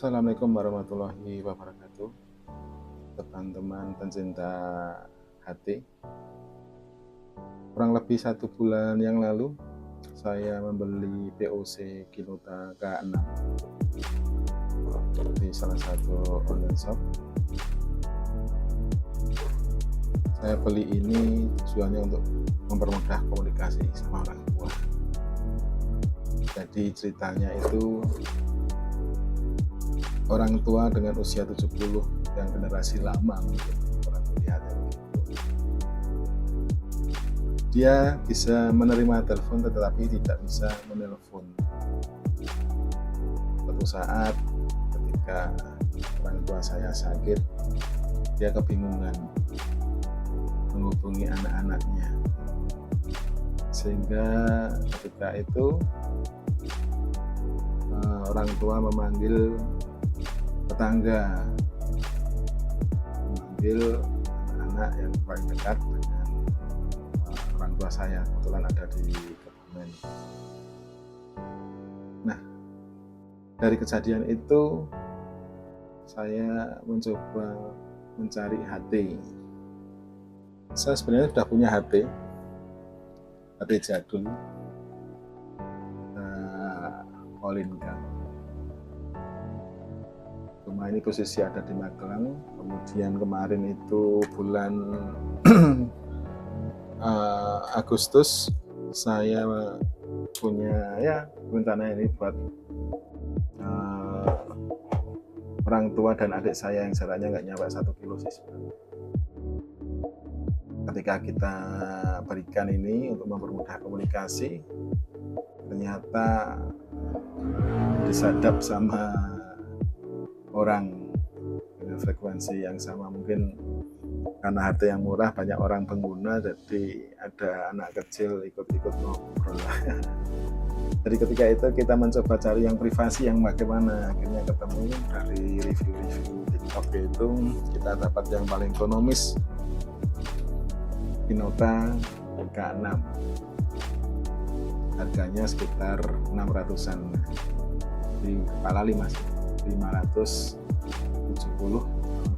Assalamualaikum warahmatullahi wabarakatuh, teman-teman pencinta hati. Kurang lebih 1 bulan yang lalu saya membeli POC Kinota K6 di salah satu online shop. Saya beli ini tujuannya untuk mempermudah komunikasi sama orang tua. Jadi ceritanya itu orang tua dengan usia 70 yang generasi lama, mungkin orang melihatnya begitu. Dia bisa menerima telepon tetapi tidak bisa menelpon. Suatu saat ketika orang tua saya sakit, dia kebingungan menghubungi anak-anaknya, sehingga ketika itu orang tua memanggil tetangga, memanggil anak-anak yang paling dekat dengan orang tua saya, kebetulan ada di Kebumen. Nah, dari kejadian itu saya mencoba mencari HT. Saya sebenarnya sudah punya HT jadul, Olinka. Rumah ini posisi ada di Magelang. Kemudian kemarin itu bulan Agustus saya punya rencana ini buat orang tua dan adik saya yang jaraknya nggak nyampe 1 kilo sih sebenarnya. Ketika kita berikan ini untuk mempermudah komunikasi, ternyata disadap sama orang dengan frekuensi yang sama. Mungkin karena harga yang murah, banyak orang pengguna, jadi ada anak kecil ikut-ikut ngobrol. Jadi ketika itu kita mencoba cari yang privasi yang bagaimana, akhirnya ketemu dari review-review TikTok itu kita dapat yang paling ekonomis, Kinota K6, harganya sekitar 600-an di kepala 570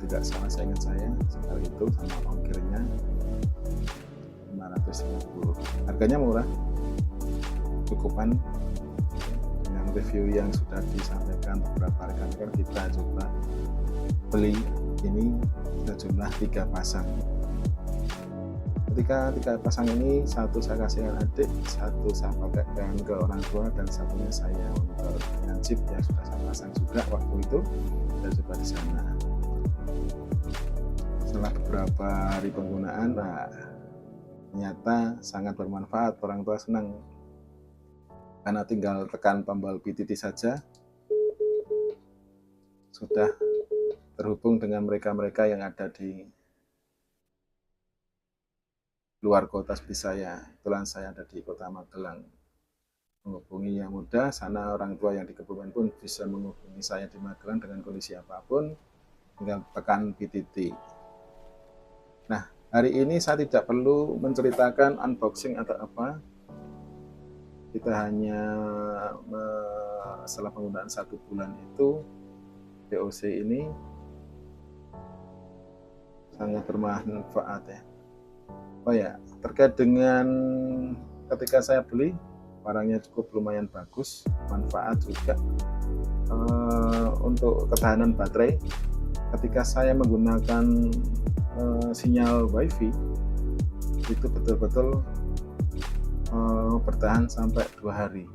tidak salah, saya ingat saya sekali itu, sama ongkirnya 550. Harganya murah, cukupan. Dengan review yang sudah disampaikan beberapa rekan-rekan, kita coba beli ini sejumlah 3 pasang. Ketika 3 pasang ini, satu saya kasihkan adik, satu saya pakaikan ke orang tua, dan satunya saya untuk dengan chip yang sudah saya pasang juga waktu itu, saya coba di sana. Setelah beberapa hari penggunaan, ternyata sangat bermanfaat. Orang tua senang karena tinggal tekan tombol PTT saja sudah terhubung dengan mereka-mereka yang ada di luar kota seperti saya. Kebetulan saya ada di kota Magelang. Menghubungi yang mudah, sana orang tua yang di Kebumen pun bisa menghubungi saya di Magelang dengan kondisi apapun, tinggal tekan PTT. Nah, hari ini saya tidak perlu menceritakan unboxing atau apa. Kita hanya setelah penggunaan 1 bulan itu, POC ini sangat bermanfaat ya. Oh ya, terkait dengan ketika saya beli, barangnya cukup lumayan bagus, manfaat juga. Untuk ketahanan baterai, ketika saya menggunakan sinyal WiFi, itu betul-betul bertahan sampai 2 hari.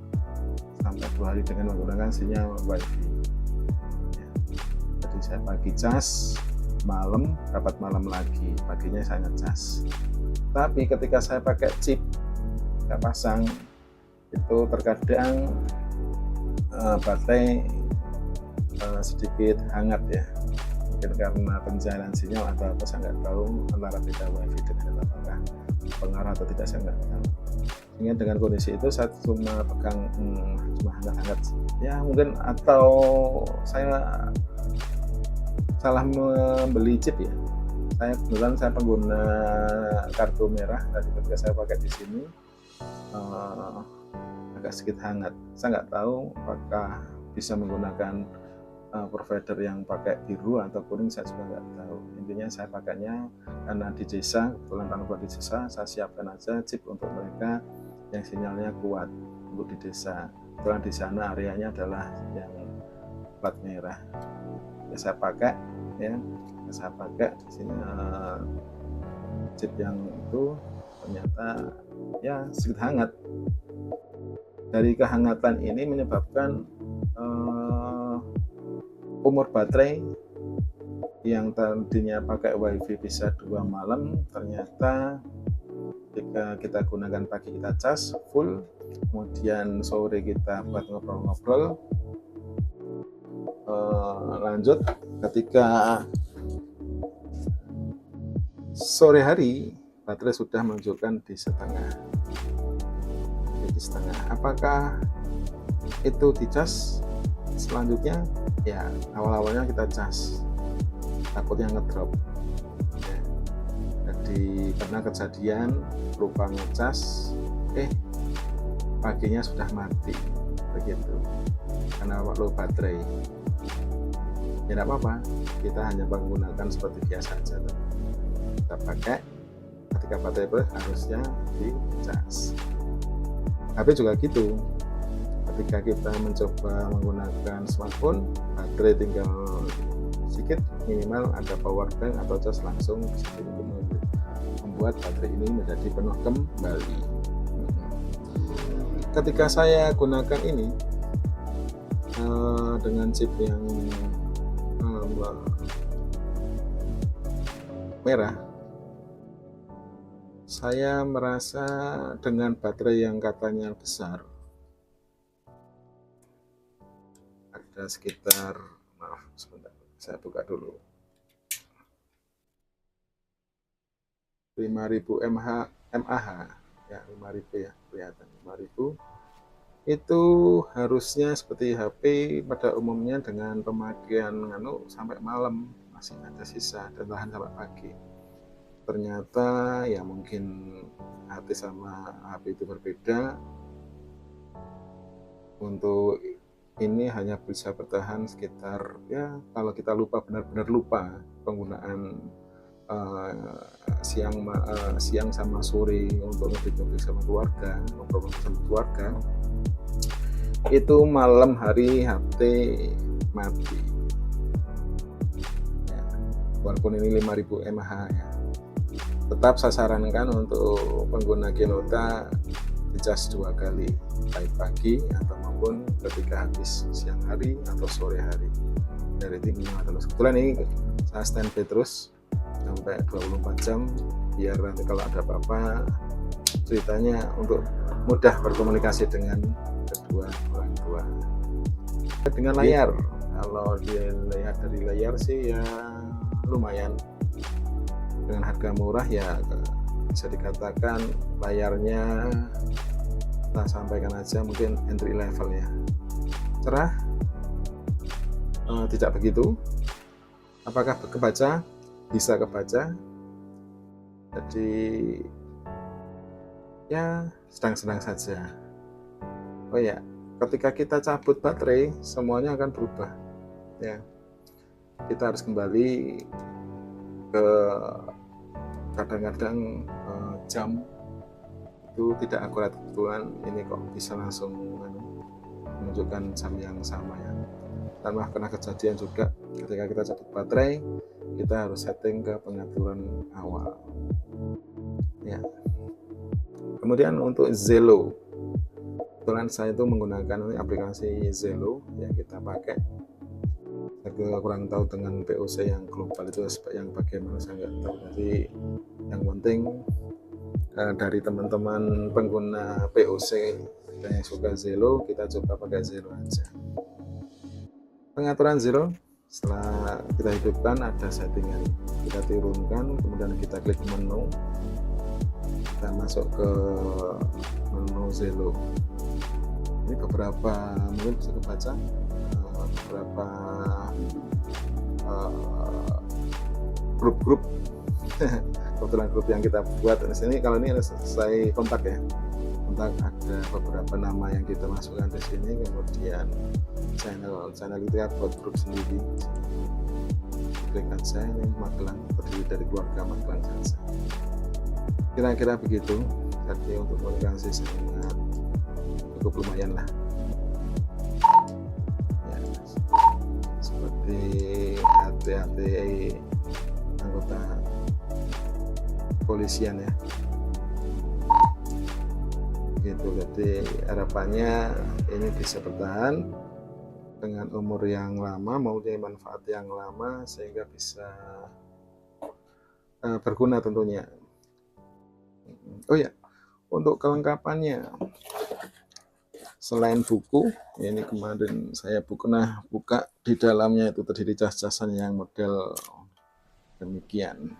Sampai 2 hari dengan menggunakan sinyal WiFi. Ya. Jadi saya pagi cas, malam dapat malam lagi, paginya saya ngecas. Tapi ketika saya pakai chip, saya pasang, itu terkadang baterai sedikit hangat ya, mungkin karena pencairan sinyal atau apa, saya nggak tahu, antara beda WiFi dengan apakah pengaruh atau tidak, saya nggak tahu. Sehingga dengan kondisi itu saya cuma pegang cuma hangat-hangat ya mungkin, atau saya salah membeli chip ya. Kebetulan saya pengguna kartu merah, tadi ketika saya pakai di sini agak sedikit hangat. Saya nggak tahu apakah bisa menggunakan provider yang pakai biru atau kuning saya juga nggak tahu. Intinya saya pakainya karena di desa, kebetulan orang tua di desa, saya siapkan aja chip untuk mereka yang sinyalnya kuat untuk di desa. Kebetulan di sana areanya adalah yang plat merah. Ya saya pakai di sini chip yang itu ternyata ya sedikit hangat. Dari kehangatan ini menyebabkan umur baterai yang tadinya pakai WiFi bisa 2 malam, ternyata ketika kita gunakan pagi kita cas full, kemudian sore kita buat ngobrol-ngobrol, lanjut ketika sore hari baterai sudah menunjukkan di setengah. Apakah itu dicas? Selanjutnya ya awal-awalnya kita cas, takutnya ngedrop ya. Jadi karena kejadian lupa ngecas, paginya sudah mati begitu karena low baterai. Ya tidak apa-apa, kita hanya menggunakan seperti biasa saja. Kita pakai ketika baterai harusnya dicas. HP juga gitu, ketika kita mencoba menggunakan smartphone, baterai tinggal sedikit, minimal ada power bank atau cas langsung bisa membuat baterai ini menjadi penuh kembali. Ketika saya gunakan ini dengan chip yang merah, saya merasa dengan baterai yang katanya besar, ada sekitar, maaf sebentar, saya buka dulu, 5000 mAh ya, 5000 ya, kelihatan 5000. Itu harusnya seperti HP pada umumnya dengan pemakaian sampai malam masih ada sisa dan tahan sampai pagi. Ternyata ya mungkin HP sama HP itu berbeda. Untuk ini hanya bisa bertahan sekitar, ya kalau kita benar-benar lupa penggunaan siang sama sore untuk ngobrol sama keluarga, itu malam hari HP mati ya, walaupun ini 5000 mAh ya. Tetap saya sarankan untuk pengguna Kinota dicas 2 kali, baik pagi atau maupun ketika habis siang hari atau sore hari. Dari timnya terus. Kebetulan ini saya standby terus sampai 24 jam biar nanti kalau ada apa-apa ceritanya untuk mudah berkomunikasi dengan kedua orang tua. Dengan layar, kalau dilihat dari layar sih ya lumayan. Dengan harga murah ya bisa dikatakan layarnya kita sampaikan aja mungkin entry level ya. Cerah? Tidak begitu. Apakah kebaca? Bisa kebaca. Jadi ya sedang-sedang saja. Oh ya, ketika kita cabut baterai semuanya akan berubah ya. Kita harus kembali ke kadang-kadang jam itu tidak akurat. Kebetulan ini kok bisa langsung menunjukkan jam yang sama ya. Tanpa kena kejadian juga ketika kita cabut baterai, kita harus setting ke pengaturan awal ya. Kemudian untuk Zello, kebetulan saya itu menggunakan aplikasi Zello yang kita pakai. Saya kurang tahu dengan POC yang global itu yang bagaimana saya nggak tahu. Jadi yang penting dari teman-teman pengguna POC yang suka Zello, kita coba pakai Zello aja. Pengaturan Zello setelah kita hidupkan ada settingan, kita turunkan, kemudian kita klik menu, kita masuk ke menu Zello. Ini beberapa mungkin bisa kebaca beberapa grup kebetulan grup yang kita buat di sini. Kalau ini selesai kontak ya, kontak ada beberapa nama yang kita masukkan di sini, kemudian channel itu ya buat grup sendiri. Klik aja, ini Magelang, terdiri dari keluarga Magelang saja. Kira-kira begitu. Jadi untuk komunikasi sangat cukup lumayan lah ya, seperti hati-hati anggota polisian ya gitu. Jadi harapannya ini bisa bertahan dengan umur yang lama, mempunyai manfaat yang lama, sehingga bisa berguna tentunya. Oh ya, untuk kelengkapannya selain buku ini, kemarin saya pernah buka, di dalamnya itu terdiri cas-casan yang model demikian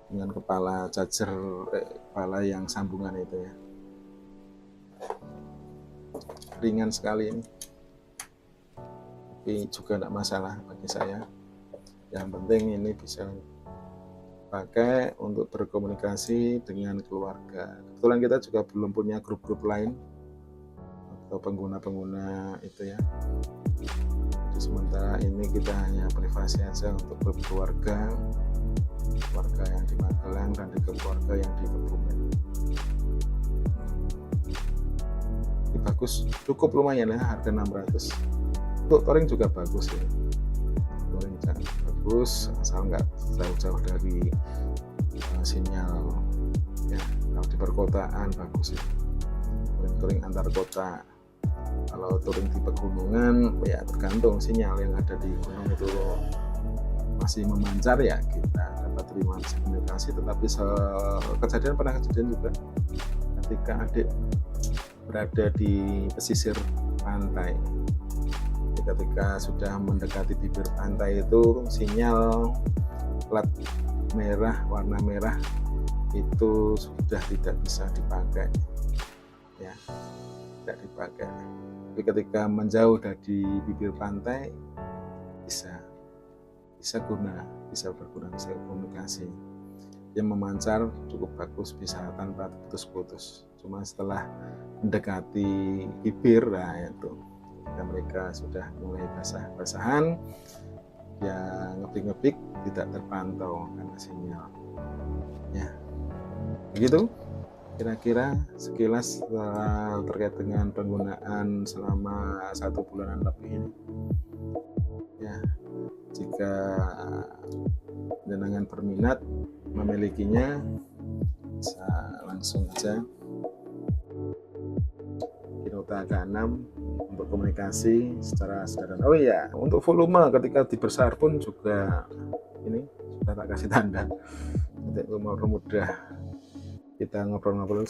dengan kepala charger, kepala yang sambungan itu ya, ringan sekali ini, tapi juga tidak masalah bagi saya. Yang penting ini bisa pakai untuk berkomunikasi dengan keluarga. Kebetulan kita juga belum punya grup-grup lain atau pengguna-pengguna itu ya. Jadi sementara ini kita hanya privasi aja untuk berkeluarga, keluarga yang di Magelang dan di keluarga yang di Kebumen. Ini bagus, cukup lumayan ya, harga 600. Untuk touring juga bagus ya, touring bagus, asal nggak jauh-jauh dari sinyal ya. Kalau di perkotaan bagus ya, touring antar kota. Kalau touring di pegunungan ya tergantung sinyal yang ada di gunung itu masih memancar ya, kita dapat terima komunikasi. Tetapi pernah kejadian juga ketika adik berada di pesisir pantai, ketika sudah mendekati bibir pantai itu sinyal plat merah, warna merah itu sudah tidak bisa dipakai ya, tidak dipakai. Tapi ketika menjauh dari bibir pantai bisa berguna, bisa komunikasi. Yang memancar cukup bagus, bisa tanpa putus-putus. Cuma setelah mendekati bibir, nah itu mereka sudah mulai basah-basahan ya, ngebik-ngebik, tidak terpantau karena sinyal ya. Begitu kira-kira sekilas terkait dengan penggunaan selama 1 bulanan lebih ini ya. Jika jenengan berminat memilikinya, bisa langsung aja Kinota K6 untuk komunikasi secara sederhana. Oh iya, untuk volume ketika dibesar pun juga ini sudah tak kasih tanda. Nanti mudah kita ngobrol-ngobrol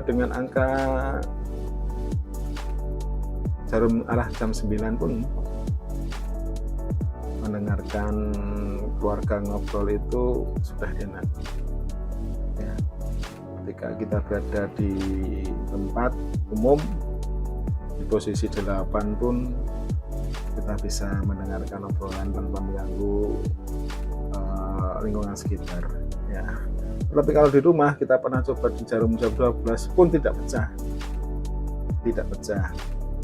dengan angka jarum arah jam 9 pun mendengarkan keluarga ngobrol itu sudah enak ya. Ketika kita berada di tempat umum di posisi 8 pun kita bisa mendengarkan obrolan tanpa mengganggu lingkungan sekitar ya. Tapi kalau di rumah kita pernah coba di jarum jam 12 pun tidak pecah.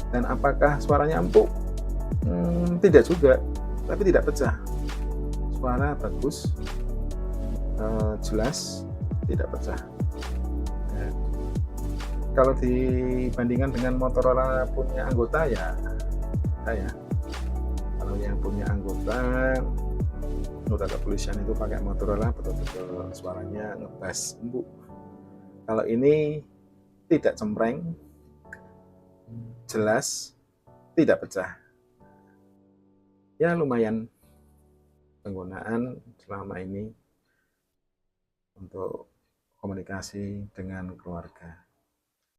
Dan apakah suaranya empuk? Tidak juga, tapi tidak pecah. Suara bagus, jelas, tidak pecah ya. Kalau dibandingkan dengan Motorola punya anggota ya, kalau yang punya anggota kepolisian itu pakai Motorola, betul-betul suaranya ngebas empuk. Kalau ini tidak cempreng, jelas, tidak pecah ya. Lumayan penggunaan selama ini untuk komunikasi dengan keluarga.